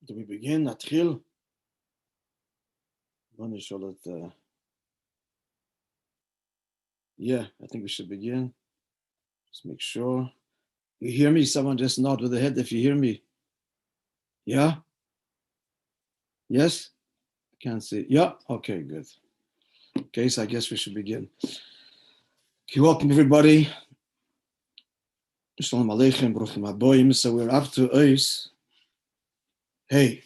Do we begin? Atril? Yeah, I think we should begin. Just make sure. You hear me? Someone just nod with the head if you hear me. Yeah? Yes? I can't see. Yeah? Okay, good. Okay, so I guess we should begin. Okay, welcome everybody. Shalom Aleichem, Baruchim Haboyim. So we're up to Ois. Hey.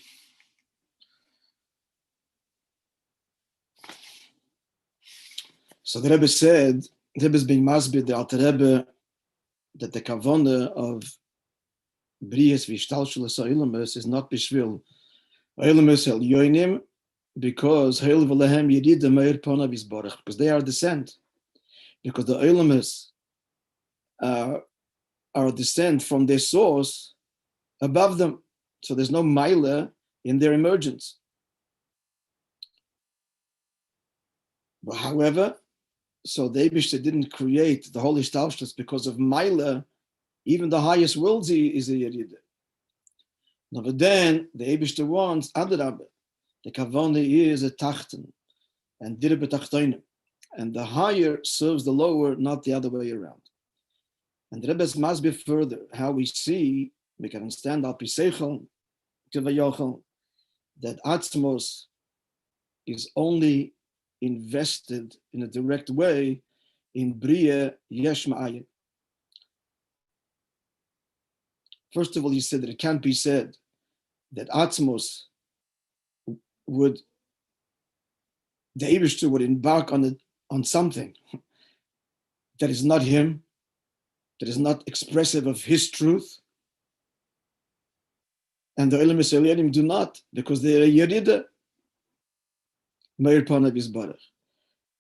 So the Rebbe said, the Rebbe is being masbid, the Alter Rebbe, that the kavana of Brias v'ishtalshulas ha'ilamus is not bishvil ha'ilamus el yoinim, because ha'il v'lehem yirida meir pona v'izborach, because they are descent, because the ilamus are descent from their source above them, so there's no maila in their emergence. But however, so the Eibishter didn't create the holy Shtalshlus because of maila. Even the highest world is a Yerida. Now, but then the Eibishter wants Adarabah. The Kavana is a Tachten and Dirbe Tachtoinim. And the higher serves the lower, not the other way around. And the Rebbe must be further how we see, we can understand Al Piseichel, Kevayochel, that Atzmos is only invested in a direct way in Bria Yesh Ma'ayin. First of all, he said that it can't be said that Atzmos the Eibishter would embark on something that is not him, that is not expressive of his truth. And the Elam Yisraelim do not, because they are Yerida, Meir Pana Bizbarach.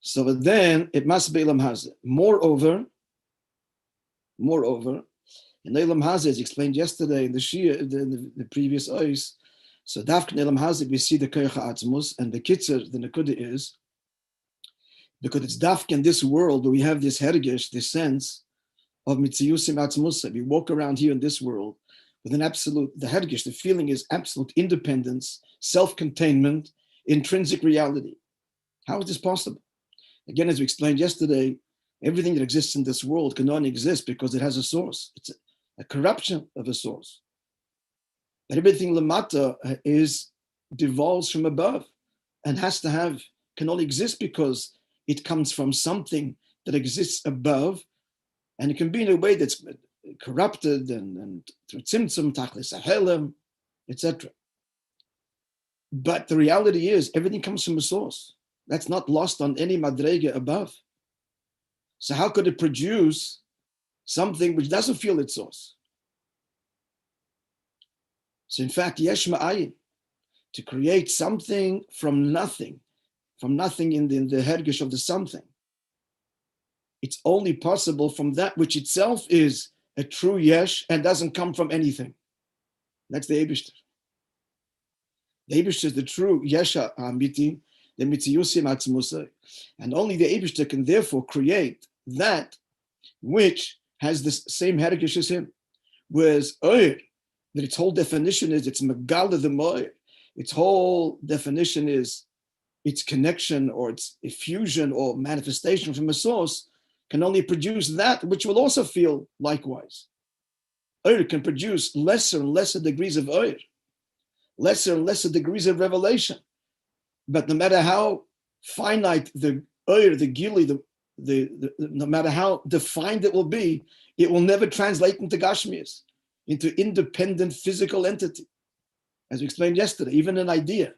So then it must be Elam Hazeh. Moreover, in Elam Hazeh, as explained yesterday in the Shia, the previous Ois, so Dafkin Elam Hazeh, we see the Koyach Atzmus, and the Kitzer, the Nekuda is, because it's Dafkin in this world where we have this hergish, this sense of Mitziyusim Atzmusa. We walk around here in this world with an absolute, the hergish, the feeling is absolute independence, self-containment, intrinsic reality. How is this possible? Again, as we explained yesterday, everything that exists in this world can only exist because it has a source. It's a corruption of a source. But everything lamata devolves from above and can only exist because it comes from something that exists above, and it can be in a way that's corrupted and through tzimtzum, tachlis ahelem, etc. But the reality is everything comes from a source. That's not lost on any madrega above. So how could it produce something which doesn't feel its source? So in fact, yesh ma'ayin, to create something from nothing in the hergish of the something, it's only possible from that which itself is a true yesh and doesn't come from anything. That's the Eibishter. The Eibishter is the true yesha amiti, the mitziyusim atzmusai. And only the Eibishter can therefore create that which has the same hergish as him. Whereas Oyer, that its whole definition is it's megala the moyer. Its whole definition is its connection or its effusion or manifestation from a source can only produce that which will also feel likewise. Oyer can produce lesser and lesser degrees of Oyer, lesser and lesser degrees of revelation. But no matter how finite the Oyer, the Gili, no matter how defined it will never translate into Gashmias, into independent physical entity. As we explained yesterday, even an idea,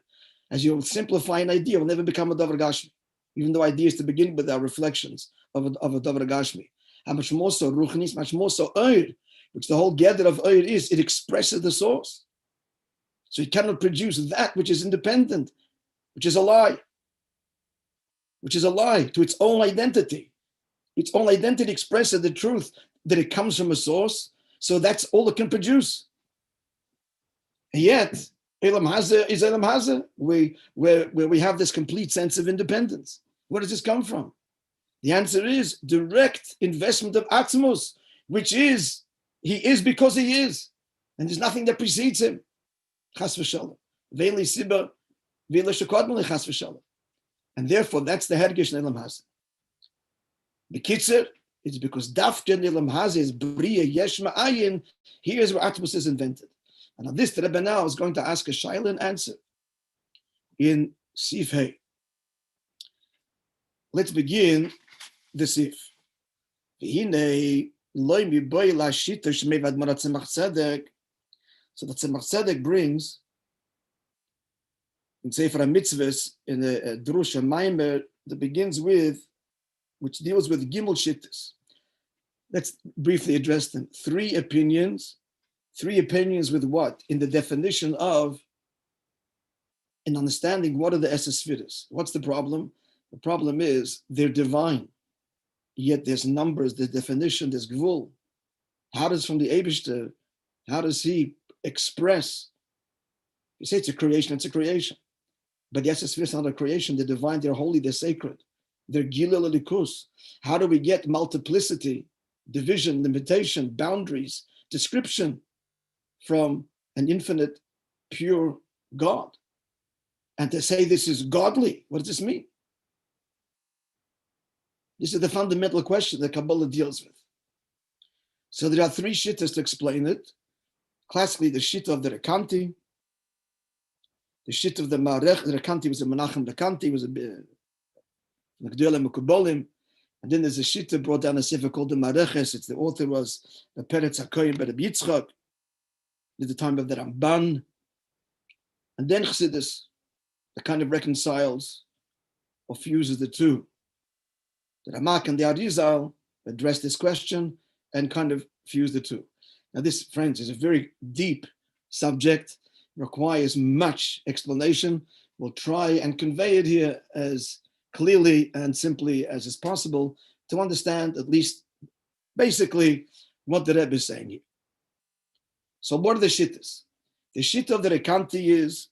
as you simplify an idea, will never become a Davar Gashmi, even though ideas to begin with are reflections of a Davar Gashmi. How much more so Ruchnis, much more so Oyer, which the whole gather of Oyer is, it expresses the source. So it cannot produce that which is independent, which is a lie to its own identity. Its own identity expresses the truth that it comes from a source, so that's all it can produce. And yet, Elam Hazeh is Elam Hazeh, where we have this complete sense of independence. Where does this come from? The answer is direct investment of Atzmos, which is, he is because he is. And there's nothing that precedes him. chas v'shalom. Ve'li siba, ve'li shekodma li chas v'shalom. And therefore, that's the hergish in Elam Hazeh. The kitzer is because dafke in Elam Hazeh is bria yesh ma'ayin. Here's where Atmos is invented. And on this, the Rebbe now is going to ask a shaila and answer in Sif Hey. Let's begin the Sif. V'hinei loy miboy la'shita shmeivad morat tzemach tzedek. So the Tzemach Tzedek brings in Sefer HaMitzvahs in the Drush Maimer that begins with, which deals with Gimel Shittas. Let's briefly address them. Three opinions with what? In the definition of, in understanding what are the Esesfiras. What's the problem? The problem is they're divine, yet there's numbers, there's definition, there's Gvul. How does from the Eibishter, how does he express? You say it's a creation, it's a creation. But yes, it's not a creation. They're divine, they're holy, they're sacred. They're gilul alikus. How do we get multiplicity, division, limitation, boundaries, description from an infinite, pure God? And to say this is godly, what does this mean? This is the fundamental question that Kabbalah deals with. So there are three shittas to explain it. Classically, the shitta of the Rekanti, the shitta of the Marech. The Rekanti was a Menachem Rekanti, was a Megdele Mekubolim. And then there's a shitta brought down a sefer called the Mareches. It's the author was the Peretz HaKoyim Rabbi Yitzchak at the time of the Ramban. And then Chassidus, that kind of reconciles or fuses the two. The Ramak and the Arizal address this question and kind of fuse the two. Now this, friends, is a very deep subject, requires much explanation. We'll try and convey it here as clearly and simply as is possible to understand at least basically what the Rebbe is saying here. So what are the shittas? The shitta of the Rekanti is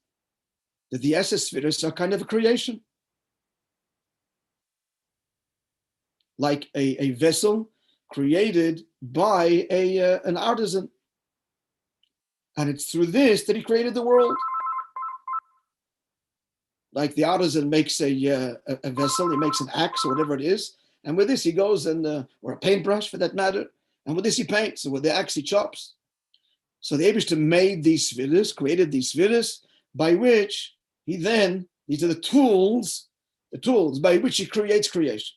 that the Esesfiras are kind of a creation. Like a vessel created by an artisan. And it's through this that he created the world. Like the artisan makes a vessel, he makes an axe or whatever it is, and with this he goes and, or a paintbrush for that matter, and with this he paints, and with the axe he chops. So the Eibishter made these spheres, created these spheres, by which he then, these are the tools by which he creates creation.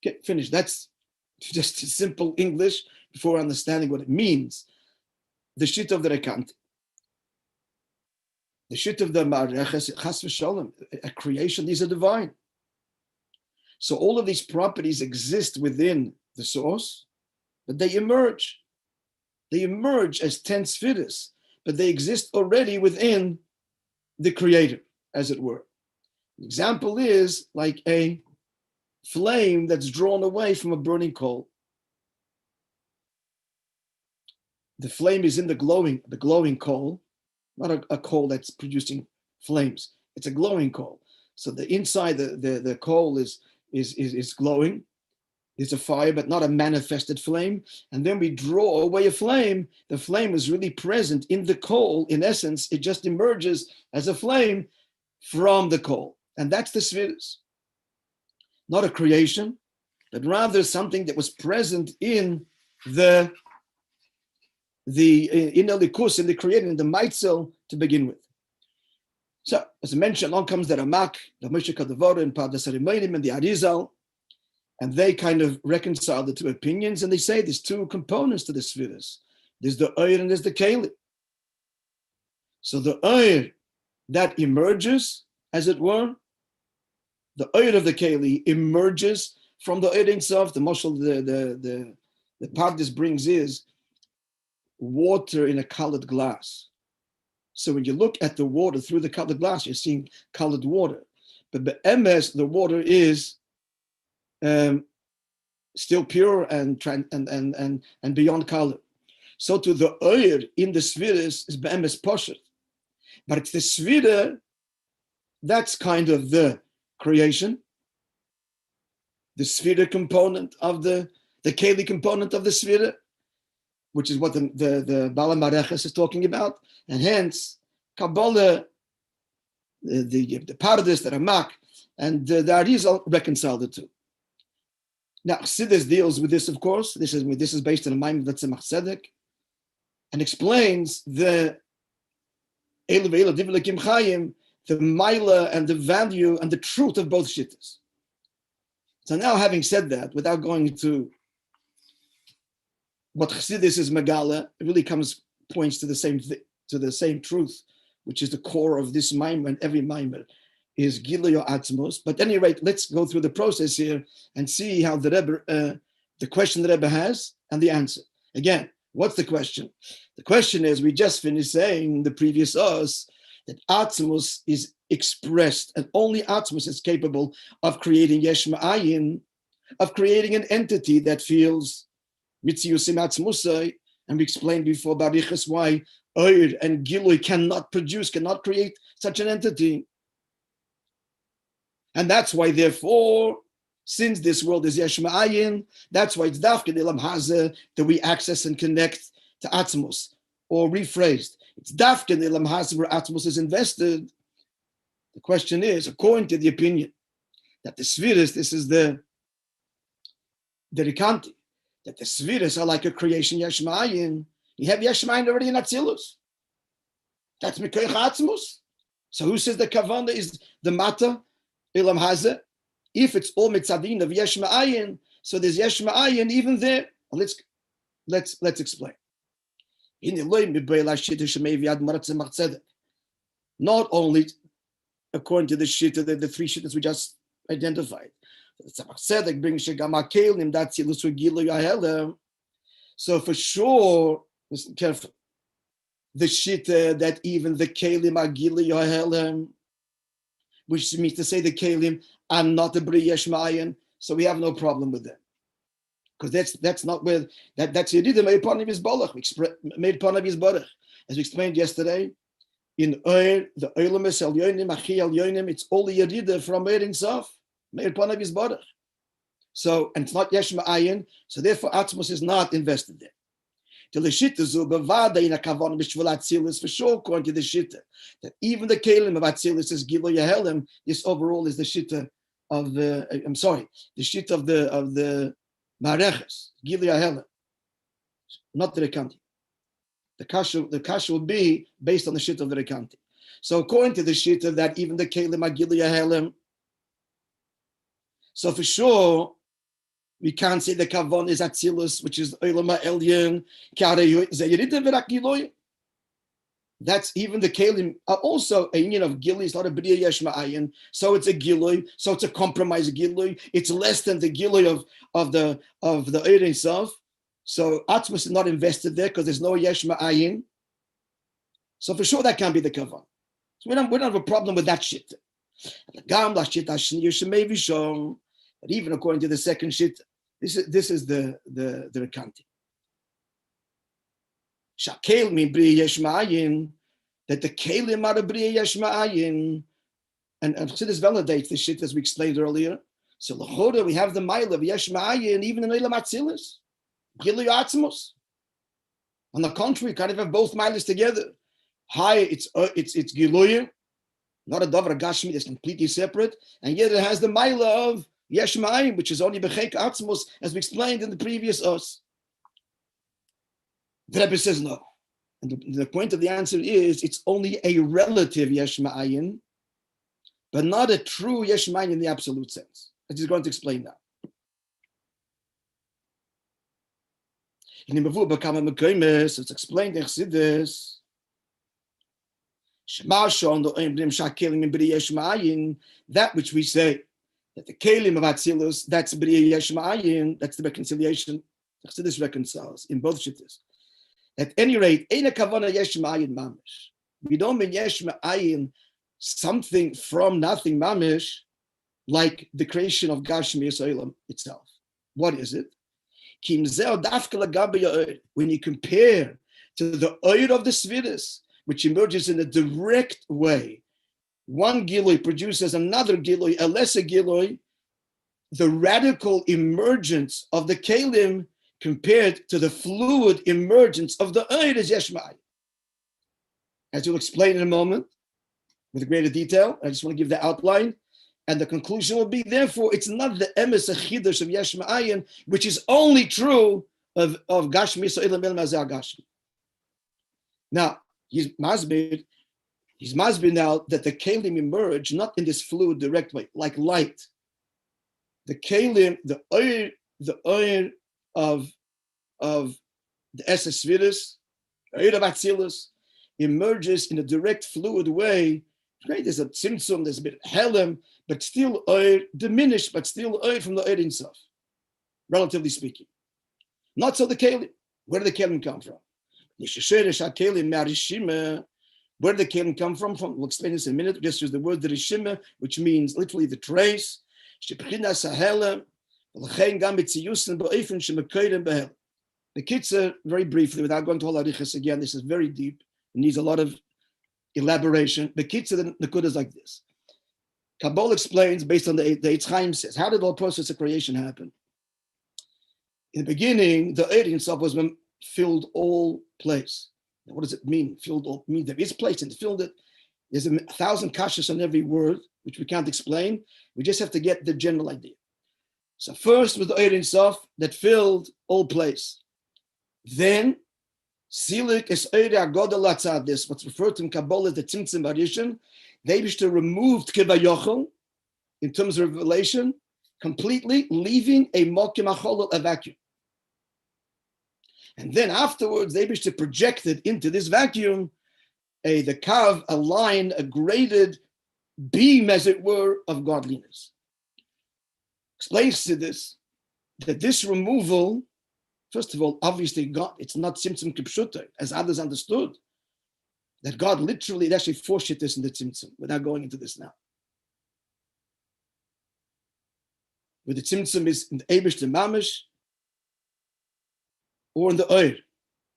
Okay, finished. That's just simple English before understanding what it means. The shit of the Rekanti. The shit of the Mareches, Chas v'Sholem, a creation, these are divine. So all of these properties exist within the source, but they emerge. They emerge as 10 spheres, but they exist already within the creator, as it were. An example is like a flame that's drawn away from a burning coal. The flame is in the glowing coal, not a coal that's producing flames. It's a glowing coal. So the inside, the coal is glowing. It's a fire, but not a manifested flame. And then we draw away a flame. The flame is really present in the coal. In essence, it just emerges as a flame from the coal. And that's the spheres. Not a creation, but rather something that was present in the likus, in the creating, in the maitzel to begin with. So, as I mentioned, along comes the Ramak, the Moshe Kadavora, and Pardas Harimonim, and the Arizal, and they kind of reconcile the two opinions, and they say there's two components to the spheres. There's the Oyer and there's the Keli. So the Oyer that emerges, as it were, the Oyer of the Keli emerges from the Oyer itself. The Moshel, the part this brings is water in a colored glass. So when you look at the water through the colored glass, you're seeing colored water. But be'emes, the water is still pure and beyond color. So to the oyer in the spheres is be'emes poshet. But it's the sphere that's kind of the creation, the sphere component of the keli component of the sphere. which is what the Bala Mareches is talking about, and hence Kabbalah, the Pardes, the Ramak, and the Arizal reconcile the two. Now, Chassidus deals with this, of course. This is based on a Maimon of Tzemach Tzedek, and explains the Eilu Ve'eilu Divlei Kim Chayim, the Maila and the value and the truth of both shittas. So now, having said that, without going into what Chassidus is Megala, it really points to the same truth, which is the core of this Maimer, and every Maimer is Gilui Atzmos. But at any rate, let's go through the process here and see how the Rebbe, the question the Rebbe has and the answer. Again, what's the question? The question is, we just finished saying in the previous us that Atzmos is expressed, and only Atzmos is capable of creating Yesh Ma'ayin, of creating an entity that feels Mitziusim Atzmusai, and we explained before Barichas why Oir and Gilui cannot create such an entity. And that's why, therefore, since this world is Yesh Ma'ayin, that's why it's Dafke Elam Hazeh that we access and connect to Atzmos, or rephrased, it's Dafke Elam Hazeh where Atzmos is invested. The question is, according to the opinion that the Sviris, this is the Rikanti, that the Sviris are like a creation Yesh Ma'ayin. You have Yesh Ma'ayin already in Atzilus. That's Mikoich Atzmos. So who says the Kavanah is the Mata Elam Hazeh? If it's all Mitzadin of Yesh Ma'ayin, so there's Yesh Ma'ayin even there. Well, let's explain. Not only according to the shita, the three shittas we just identified. So for sure, listen carefully, the shita that even the kelim are Gilui Yohelem, which means to say the kelim are not the Bri Yesh Ma'ayin, so we have no problem with them. Because that's not where, that's Yeridah made part of his Balach, made part of his Barach. As we explained yesterday, in Oir, the Oilemes El Yonim, Achi El Yonim, it's all the Yeridah from Oir Insof, made part of his Barach. So, and it's not Yesh Ma'ayin, so therefore Atzmos is not invested there. To the Shitta Zu, Bavada in a Kavan Bishvul Atzilis, for sure, according to the Shitta, that even the Kelim of Atzilis is Gilui Yohelem, this overall is the Shitta of the Shitta of the Mareches, Gilui Yohelem, not the Rekanti. The kasha would be based on the Shitta of the Rekanti. So according to the Shitta that even the Kelim are Gilui Yohelem, so for sure, we can't say the Kavon is Atzilus, which is Oilama Elyon, that's even the Kelim are also a union of Gilui, it's not a B'riya Yesh Ma'ayin, so it's a Gilui, so it's a compromise Gilui, it's less than the Gilui of the Eir itself. So Atzmos is not invested there because there's no Yesh Ma'ayin. So for sure that can't be the Kavon. So we don't have a problem with that shit. But even according to the second shit, this is the Rekanti. Shakel mi Bri Yesh Ma'ayin, that the Kelim are a Bri Yesh Ma'ayin, and Chassidus validates the shit as we explained earlier. So l'choda we have the Maila of Yesh Ma'ayin even in Eilam Atzilis, Gilui Atzmos. On the contrary, kind of have both Mailas together. High, it's Gilui, not a Davar Gashmi that's completely separate, and yet it has the Maila of Yesh Ma'ayin, which is only Bechek Atzmos, as we explained in the previous us. The Rebbe says no. And the point of the answer is it's only a relative Yesh Ma'ayin, but not a true Yesh Ma'ayin in the absolute sense. As he's going to explain that. In the Mavur Bakama Mekoimes, it's explained in Chassidus. That which we say, that the Kelim of Atzilus, that's B'riya Yesh Ma'ayin, that's the reconciliation. Chassidus reconciles in both shittas. At any rate, Eina Kavana Yesh Ma'ayin Mamish. We don't mean Yesh Ma'ayin something from nothing Mamish, like the creation of Gashmi Yisraelim itself. What is it? When you compare to the Oir of the Sviris, which emerges in a direct way, one Gilui produces another Gilui, a lesser Gilui, the radical emergence of the Kelim compared to the fluid emergence of the Oir is Yesh Ma'ayin. As you'll explain in a moment with greater detail, I just want to give the outline. And the conclusion will be, therefore, it's not the emes achidush of Yesh Ma'ayin, which is only true of Gashmi, so Ilam Ilm Azar Gashmi. Now, he's masbid now that the Kalim emerge not in this fluid direct way, like light. The Kalim, the oil of the Esses Svidus, the oil of Atzilus, emerges in a direct fluid way. Right? There's a tzimtzum, there's a bit of helem, but still oil, diminished, but still oil from the oil itself, relatively speaking. Not so the Kalim. Where do the Kalim come from? Where did the Kalim come from? We'll explain this in a minute. Just use the word the Rishima, which means literally the trace. The Kitzur, very briefly, without going to all Arichas again, this is very deep. It needs a lot of elaboration. The Kitzur, the Nakuda is like this. Kabbalah explains, based on the Eitz Chaim says, how did the whole process of creation happen? In the beginning, the Eir itself was when filled all place. Now, what does it mean? Filled all mean there is place and filled it. There's 1,000 kashas on every word, which we can't explain. We just have to get the general idea. So first was the Eir itself that filled all place. Then Silik is Eir Agoda Latzad, this what's referred to in Kabbalah as the Tzimtzum Arishan. They wish to remove Kivayochel in terms of revelation, completely leaving a Mokim Acholol, a vacuum. And then afterwards, they wish to project it into this vacuum, the kav, a line, a graded beam, as it were, of godliness. Explains to this, that this removal, first of all, obviously God, it's not Tzimtzum Kipshuta, as others understood, that God literally, it actually foreshit this in the Tzimtzum, without going into this now. Where the Tzimtzum is in the Eibush to Mamish, or in the Oir.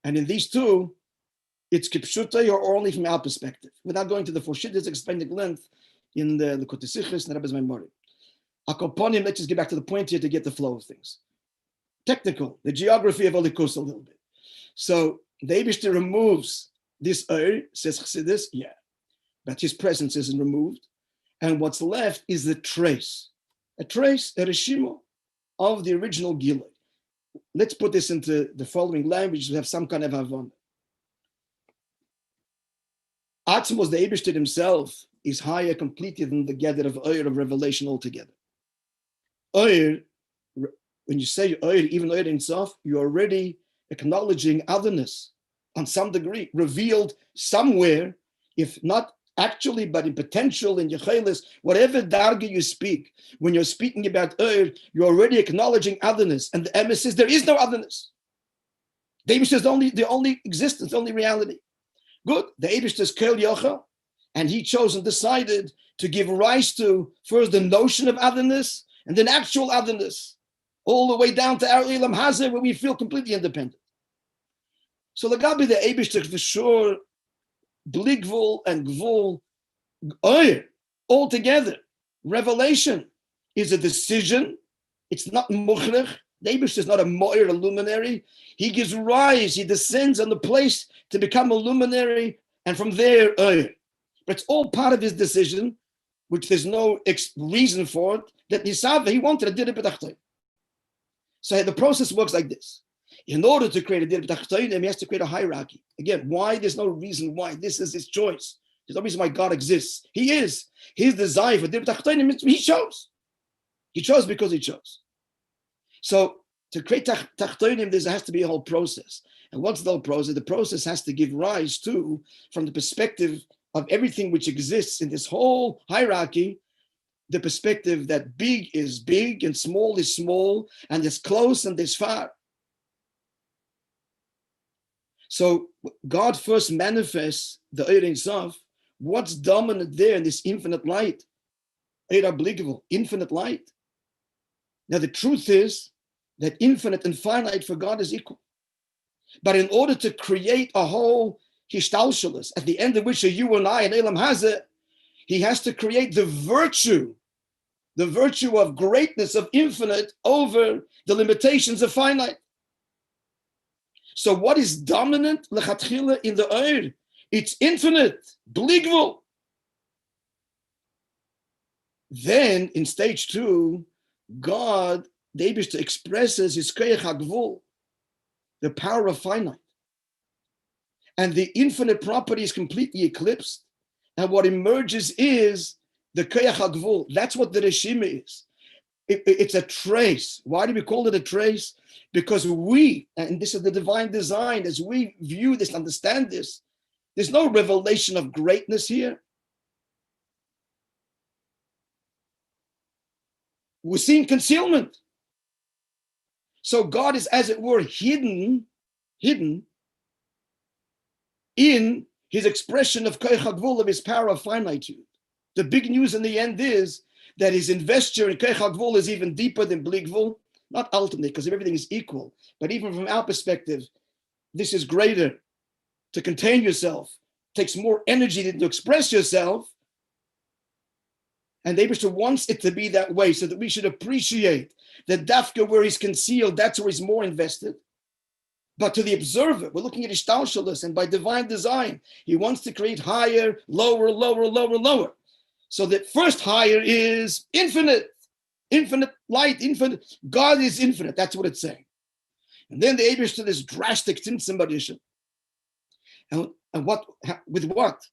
And in these two, it's Kipshuta or only from our perspective. Without going to the Forshittas, explained at length in the Kotesichis and Rabbi's memory. Akoponim, let's just get back to the point here to get the flow of things. Technical, the geography of Olikus a little bit. So the Eibishter removes this Oir, says Chassidus, yeah, but his presence isn't removed. And what's left is the trace, a reshimo of the original Gilui. Let's put this into the following language to have some kind of havana. Atzmos, the Eibishter himself, is higher completely than the gather of Oir of revelation altogether. Oir, when you say Oir, even Oir himself, you're already acknowledging otherness on some degree, revealed somewhere, if not actually, but in potential, in Yechelis, whatever darga you speak, when you're speaking about Oir, you're already acknowledging otherness. And the emes says there is no otherness. The Eibush is the only existence, the only reality. Good. The Eibush is Kel Yochel, and he chose and decided to give rise to first the notion of otherness and then actual otherness, all the way down to our Ilam Hazeh, where we feel completely independent. So the Gabi, the Eibush, for sure, Bligvul and Gvul, Oir, all together. Revelation is a decision. It's not Mukhrich. The Eibush is not a Moir, a luminary. He gives rise, he descends on the place to become a luminary, and from there, Oir. But it's all part of his decision, which there's no reason for it, that Nisava, he wanted a Dir B'Tachtonim. So the process works like this. In order to create a Dir B'Tachtonim, he has to create a hierarchy. Again, why? There's no reason why. This is his choice. There's no reason why God exists. He is. His desire for Dir B'Tachtonim, he chose. He chose because he chose. So to create Tachtonim, there has to be a whole process. And what's the whole process? The process has to give rise to, from the perspective of everything which exists in this whole hierarchy, the perspective that big is big and small is small, and there's close and there's far. So God first manifests the Eir Ein Sof. What's dominant there in this infinite light? Eir Abligable, infinite light. Now the truth is that infinite and finite for God is equal. But in order to create a whole Hishtalshalis, at the end of which are you and I and Elam Hazeh, he has to create the virtue of greatness, of infinite, over the limitations of finite. So what is dominant lechatchila in the Oir? It's infinite, bligvul. Then in stage 2, God, the Eibishter expresses his koyach hagvul, the power of finite. And the infinite property is completely eclipsed. And what emerges is the koyach hagvul. That's what the reshima is. It's a trace. Why do we call it a trace? Because we, and this is the divine design, as we view this, understand this, there's no revelation of greatness here. We're seeing concealment. So God is, as it were, hidden in his expression of koyach hagvul, of his power of finitude. The big news in the end is that his investure in koyach hagvul is even deeper than bligvul, not ultimately, because everything is equal, but even from our perspective, this is greater. To contain yourself takes more energy than to express yourself. And the Eibishter wants it to be that way, so that we should appreciate that dafka where he's concealed, that's where he's more invested. But to the observer, we're looking at ishtalshalos, and by divine design, he wants to create higher, lower, lower, lower, lower. So that first higher is infinite light, infinite. God is infinite. That's what it's saying. And then the Eibishter, this drastic tzimtzum barishon. And what with what?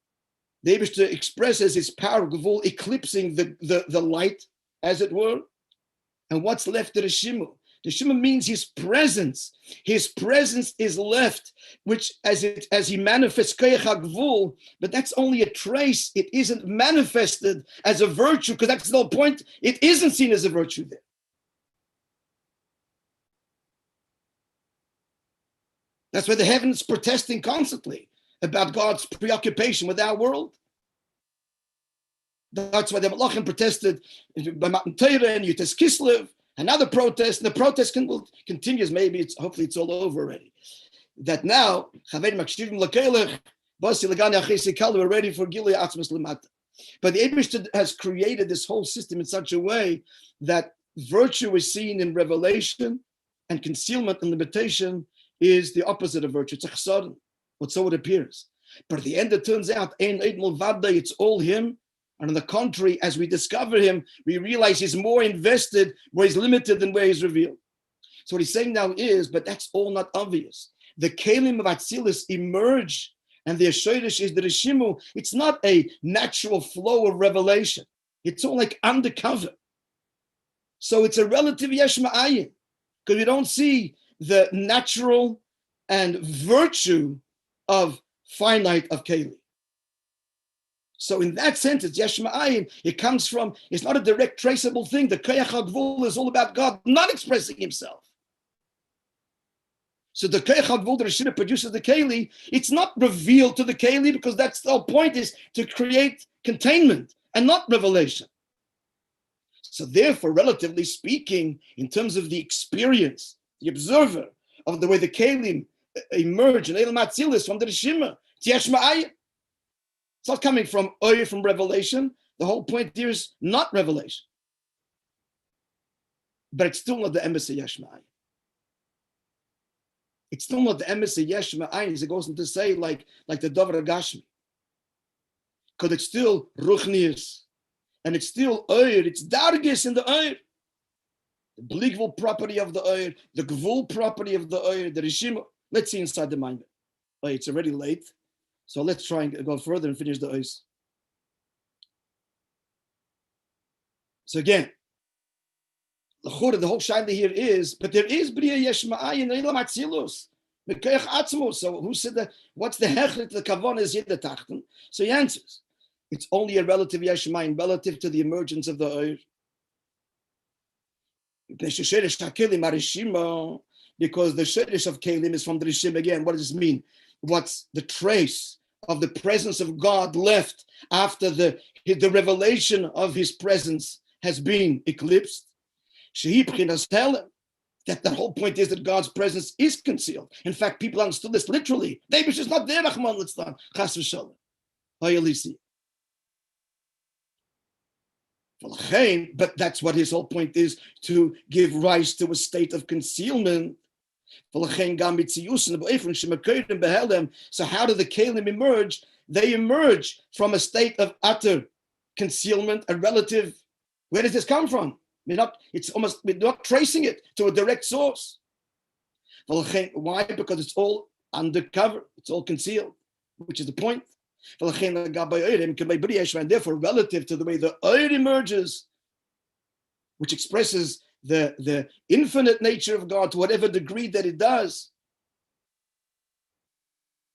The Eibishter expresses his power, gevul, eclipsing the light, as it were. And what's left? The Reshima. The Reshima means his presence. His presence is left, which as he manifests koyach hagvul, but that's only a trace. It isn't manifested as a virtue, because that's the whole point. It isn't seen as a virtue there. That's why the heavens protesting constantly about God's preoccupation with our world. That's why the Malachim protested by Matan Torah and Yutas Kislev, another protest, and the protest continues. Maybe hopefully it's all over already. That now, Basi, Legani, we're ready for Gilui Atzmas Lamata. But the Eibishter has created this whole system in such a way that virtue is seen in revelation, and concealment and limitation is the opposite of virtue. It's a chsaron, but so it appears. But at the end, it turns out, it's all him. And on the contrary, as we discover him, we realize he's more invested where he's limited than where he's revealed. So what he's saying now is, but that's all not obvious. The kelim of Atzilus emerge, and the Ashoirish is the Reshimu. It's not a natural flow of revelation. It's all like undercover. So it's a relative yesh ma'ayin, because we don't see the natural and virtue of finite of Keli. So in that sense, it's yesh ma'ayin. It comes from, it's not a direct traceable thing. The koyach hagvul is all about God not expressing himself. So the koyach hagvul, the Reshina produces the Keli, it's not revealed to the Keli, because that's the whole point, is to create containment and not revelation. So therefore, relatively speaking, in terms of the experience, the observer of the way the Kelim emerge in Elam Atzilis from the Reshima, it's yesh ma'ayin. It's not coming from oil, from revelation. The whole point here is not revelation. But it's still not the emes of yesh ma'ayin. It's still not the emes of yesh ma'ayin, as it goes on to say, like the Dover Gashmi. Because it's still ruchnius. And it's still oil. It's dargis in the oil. The bligvul property of the oil, the gvul property of the oil, the reshima. Let's see inside the mind. Oh, it's already late. So let's try and go further and finish the ois. So again, the whole shaila here is, but there is bria yesh ma'ayin elam atzilus, mekayach atzmos. So who said that? What's the hechlet? The kavon is here the tachten. So he answers, it's only a relative yesh ma'ayin, relative to the emergence of the oir. Because the sherish of kelim is from the rishim again. What does this mean? What's the trace of the presence of God left after the revelation of his presence has been eclipsed? That the whole point is that God's presence is concealed. In fact, people understood this literally. Maybe it's not there, Rahman Litzlan, Chas v'Shalom. But that's what his whole point is, to give rise to a state of concealment. So how do the Kalim emerge? They emerge from a state of utter concealment, a relative. Where does this come from? We're not tracing it to a direct source. Why? Because it's all undercover, it's all concealed, which is the point. And therefore, relative to the way the Oyer emerges, which expresses the infinite nature of God to whatever degree that it does,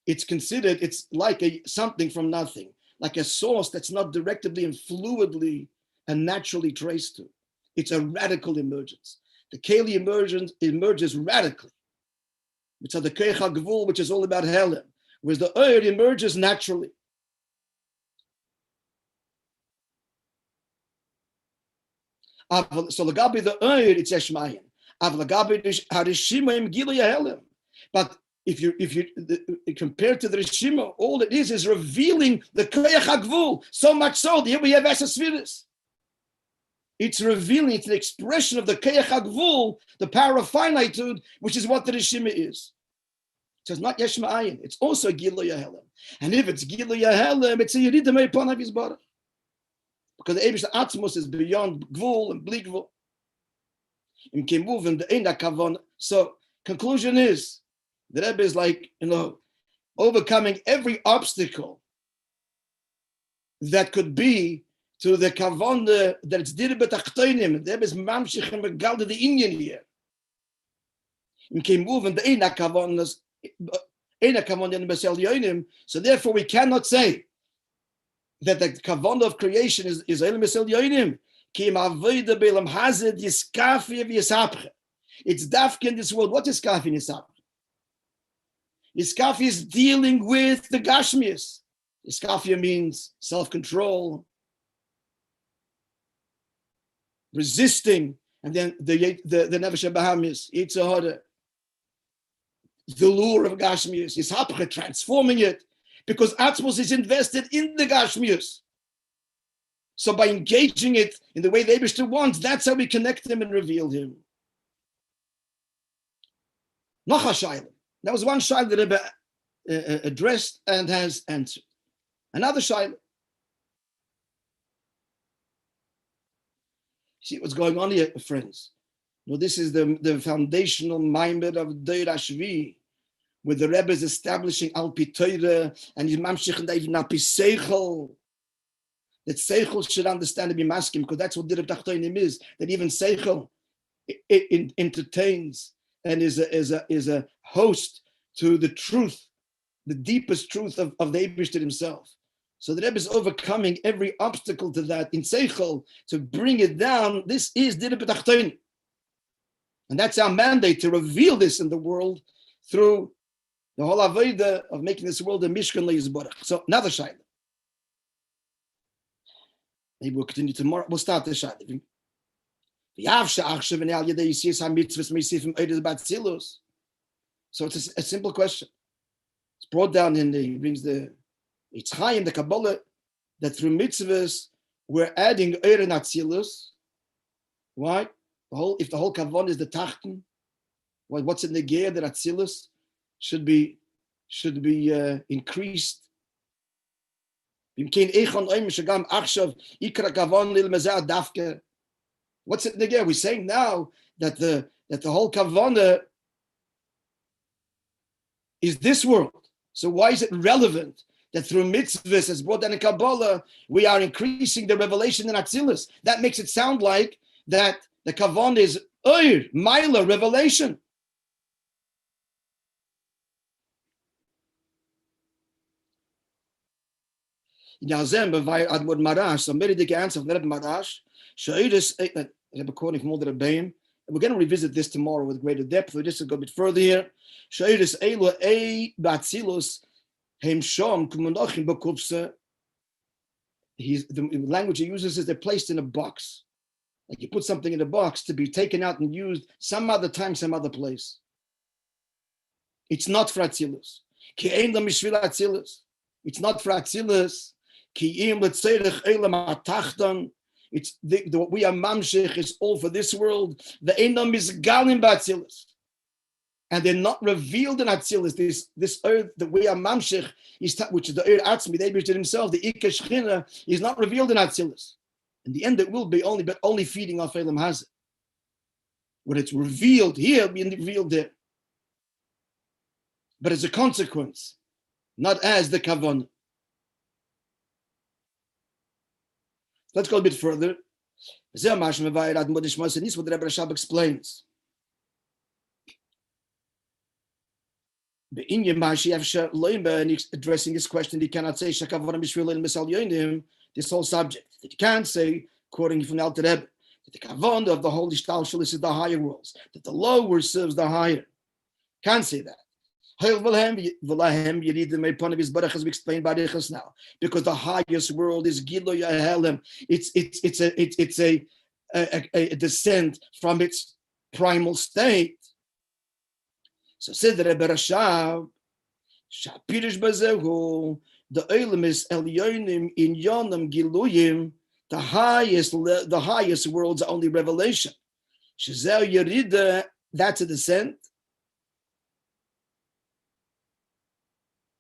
it's like something from nothing, like a source that's not directly and fluidly and naturally traced to. It's a radical emergence. The Keli emerges radically. It's the Keich HaGvul, which is all about Helen, whereas the Oyer emerges naturally. So Lagabi the Oyer, it's Eshmayin. Lagabi Harishima Gilui Helen. But if you compared to the Rishima, all it is revealing the Keich HaGvul. So much so, here we have Esasvidus. It's revealing, it's an expression of the Keich HaGvul, the power of finitude, which is what the Rishima is. So it's not Yesh Ma'ayin, it's also Gilui Helen. And if it's Gilui Helen, it's a Yerida Me'ipon of his body. Because the Eibush Atzmos is beyond Gvul and Bli Gvul. In Kimuv and the Eina Kavon. So conclusion is, the Rebbe is like, overcoming every obstacle that could be to the Kavon that it's Dirbe Tachtoinim. The Rebbe is Mamshich and Megalde the Inyan here. In Kimuv and the Eina Kavon is, so therefore we cannot say that the kavana of creation is Elam Esel Yoinim. It's dafke in this world. What is kafi in Yisapche? Iskafi is dealing with the Gashmias. Iskafia means self-control, resisting, and then the Nefesh Bahamis, Yitzhahara, the lure of Gashmias, Yisapche, transforming it. Because Atzmos is invested in the Gashmius. So by engaging it in the way the Eibishter wants, that's how we connect him and reveal him. Noch a shaila. That was one shaila that Rebbe addressed and has answered. Another shaila. See what's going on here, friends. This is the foundational maimed of Deir Hashvi'i, where the Rebbe is establishing Al Pi Torah and he's mamshich even Al Pi Seichel. That Seichel should understand and be masking, because that's what Dirab Tachtoinim is. That even Seichel it entertains and is a host to the truth, the deepest truth of the Eibishter himself. So the Rebbe is overcoming every obstacle to that in Seichel to bring it down. This is Dirab Tachtoinim, and that's our mandate, to reveal this in the world through the whole avodah of making this world a mishkan le'yizborach. So another shayla. Maybe we'll continue tomorrow. We'll start the shayla. So it's a simple question. It's brought down he brings the Yitzchayim, the Kabbalah, that through mitzvahs we're adding Eir and Atzilus. Why? If the whole Kavon is the Tachten, what's in the gear that Atzilus should be increased. What's it again? We're saying now that the whole kavana is this world. So why is it relevant that through mitzvahs, as brought down in Kabbalah, we are increasing the revelation in Atzilus? That makes it sound like that the kavana is Maila, revelation. In Yazem, by Admod Marash, so many the answer of Rebbe Marash, Rebbe quoting from all the Rebbeim, and we're going to revisit this tomorrow with greater depth. We just go a bit further here. Shoiris Eilu Ei Batzilus Heim Shom Kumunachim Bakupsa. The language he uses is they're placed in a box. Like you put something in a box to be taken out and used some other time, some other place. It's not for Atzilus. Ki Ein Lam Mishvil Atzilus. It's not for Atzilus. It's what we are mamshech is all for this world. The enam is galim b'atzilus. and they're not revealed in Atzilus. This earth that we are Mamshech, which is the earth Atzmi, the Eibishter himself, the Ikar Shechina, is not revealed in Atzilus. In the end, it will be only feeding off Elam Hazeh. When it's revealed here, it'll be revealed there. But as a consequence, not as the Kavanah. Let's go a bit further. This is what the Rebbe Rashab explains. And he's addressing this question, he cannot say this whole subject. That you can't say, according from the Alter Rebbe, that the Kavanah of the holy Shtalshalis is the higher worlds, that the lower serves the higher. Can't say that. As we explained by Rechus now, because the highest world is Giloy Ahelem. It's a descent from its primal state. So said the Rebbe Rashab, Shapirish Bazehu, the Olam is Elyonim in Yonam Giluyim, the highest worlds are only revelation. Shazel Yerida, that's a descent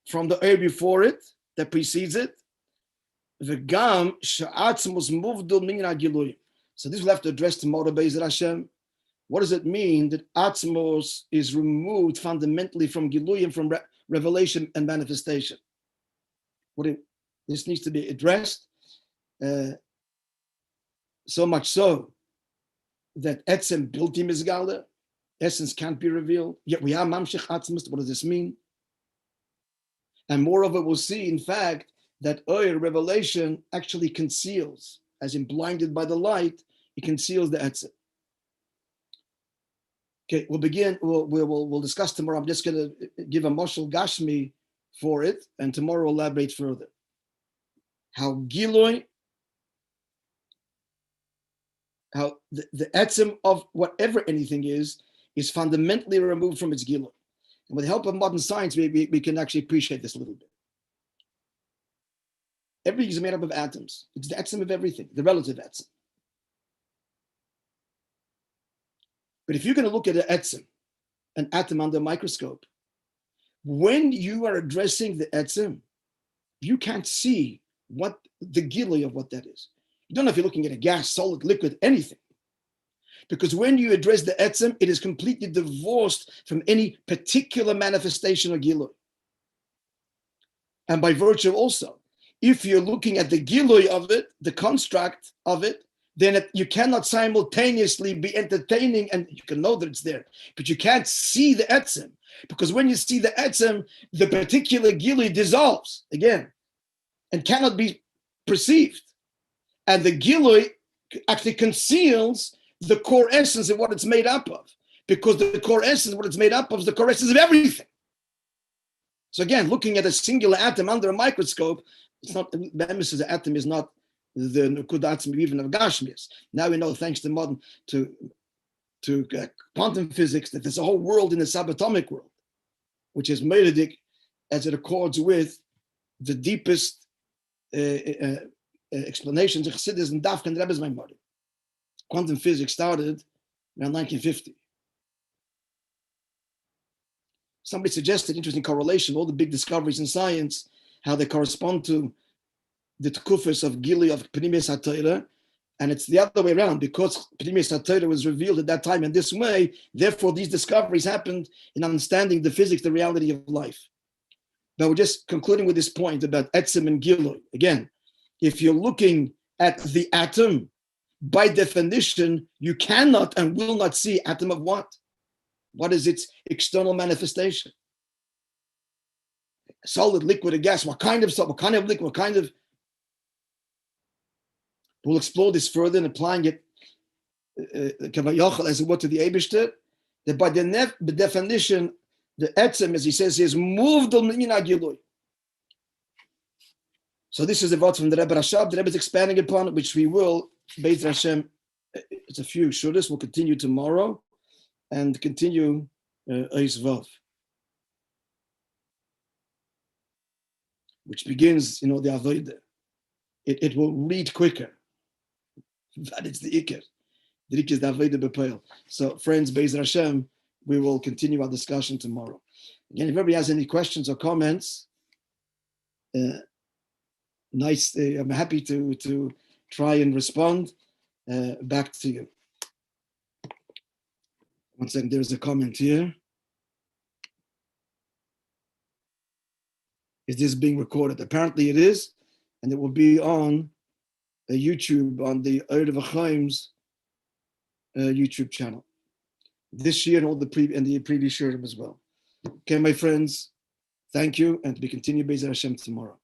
from the air before it, that precedes it. V'gam she'atzmos muvdul min ha'giluyim. So this will have to address tomorrow, Be'ezer Hashem. What does it mean that atzmos is removed fundamentally from giluyim, from revelation and manifestation? This needs to be addressed. So much so that etzem bilti mizgale, essence can't be revealed. Yet we are mamshech atzmos. What does this mean? And moreover, we'll see, in fact, that revelation actually conceals, as in blinded by the light, it conceals the etzem. Okay, we'll begin. We'll discuss tomorrow. I'm just going to give a moshel gashmi for it, and tomorrow we'll elaborate further. How giloy, how the etzem of whatever anything is fundamentally removed from its giloy. And with the help of modern science, we can actually appreciate this a little bit. Everything is made up of atoms. It's the etzem of everything, the relative etzem. But if you're going to look at an atom under a microscope, when you are addressing the etzem, you can't see what the gilui of what that is. You don't know if you're looking at a gas, solid, liquid, anything. Because when you address the etzem, it is completely divorced from any particular manifestation or gilui. And by virtue also, if you're looking at the gilui of it, the construct of it, then you cannot simultaneously be entertaining, and you can know that it's there, but you can't see the etzem. Because when you see the etzem, the particular gilui dissolves again and cannot be perceived. And the gilui actually conceals the core essence of what it's made up of, because the core essence of what it's made up of is the core essence of everything. So again, looking at a singular atom under a microscope, it's not, the emesis of the atom is not the nukudatzim even of Gashmias. Now we know, thanks to modern, to quantum physics, that there's a whole world in the subatomic world, which is meridic as it accords with the deepest explanations of Chassidus and Dafka and Rebbe's Maimonides. Quantum physics started around 1950. Somebody suggested interesting correlation, all the big discoveries in science, how they correspond to the Tkufis of Gili of Pnimis HaTorah, and it's the other way around, because Pnimis HaTorah was revealed at that time in this way, therefore these discoveries happened in understanding the physics, the reality of life. But we're just concluding with this point about Etzem and Gilui. Again, if you're looking at the atom, by definition, you cannot and will not see atom of what? What is its external manifestation? Solid, liquid, or gas. What kind of solid, what kind of liquid, what kind of... We'll explore this further and applying it as it were to the Eibishter, that by the definition, the etzem, as he says, is moved on mina gilui. So this is the word from the Rebbe Rashab. The Rebbe is expanding upon it, which we will, Beit Hashem, it's a few shudas. We'll continue tomorrow and continue Eis Vav, which begins, the Avodah. It will read quicker, but it's the Iker. The Iker is the Avodah B'Peil. So friends, Beit Hashem, we will continue our discussion tomorrow. Again, if everybody has any questions or comments, I'm happy to try and respond back to you. One second, there's a comment here. Is this being recorded? Apparently it is, and it will be on YouTube, on the Vechom's YouTube channel this year and all the previous year as well. Okay, my friends, thank you, and to be continued Be'ez Hashem tomorrow.